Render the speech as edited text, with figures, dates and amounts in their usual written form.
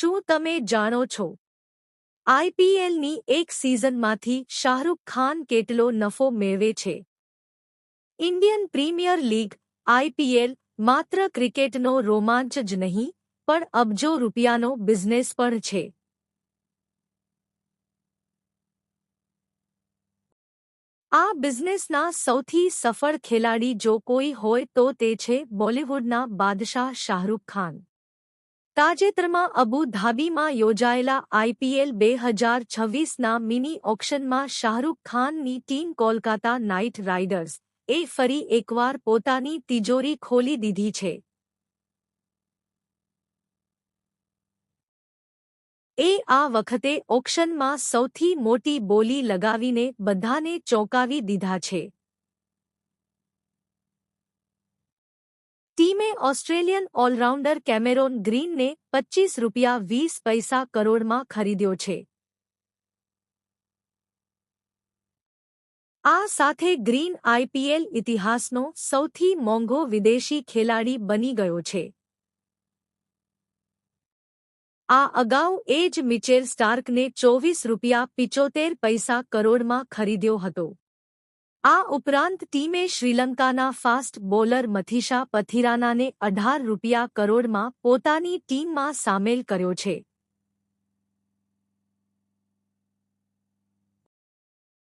શું તમે જાણો છો? આઈપીએલની એક સિઝનમાંથી શાહરૂખ ખાન કેટલો નફો મેળવે છે? ઇન્ડિયન પ્રીમિયર લીગ આઈપીએલ માત્ર ક્રિકેટનો રોમાંચ જ નહીં, પણ અબજો રૂપિયાનો બિઝનેસ પણ છે. આ બિઝનેસના સૌથી સફળ ખેલાડી જો કોઈ હોય તો તે છે બોલિવૂડના બાદશાહ શાહરૂખ ખાન. તાજેતરમાં અબુ ધાબીમાં યોજાયેલા આઈપીએલ 2026ના મિની ઓક્શનમાં શાહરૂખ ખાનની ટીમ કોલકાતા નાઇટ રાઇડર્સ એ ફરી એકવાર પોતાની તિજોરી ખોલી દીધી છે. આ વખતે ઓક્શનમાં સૌથી મોટી બોલી લગાવીને બધાને ચોંકાવી દીધા છે. ટીમે ઓસ્ટ્રેલિયન ઓલરાઉન્ડર કેમેરોન ગ્રીનને ₹25.20 કરોડમાં ખરીદ્યો છે. આ સાથે ગ્રીન આઈપીએલ ઇતિહાસનો સૌથી મોંઘો વિદેશી ખેલાડી બની ગયો છે. આ અગાઉ એજ મિચેલ સ્ટાર્કને ₹24.75 કરોડમાં ખરીદ્યો હતો. આ ઉપરાંત ટીમે શ્રીલંકાના ફાસ્ટ બોલર મથીશા પથિરાનાને ₹18 કરોડમાં પોતાની ટીમમાં સામેલ કર્યો છે.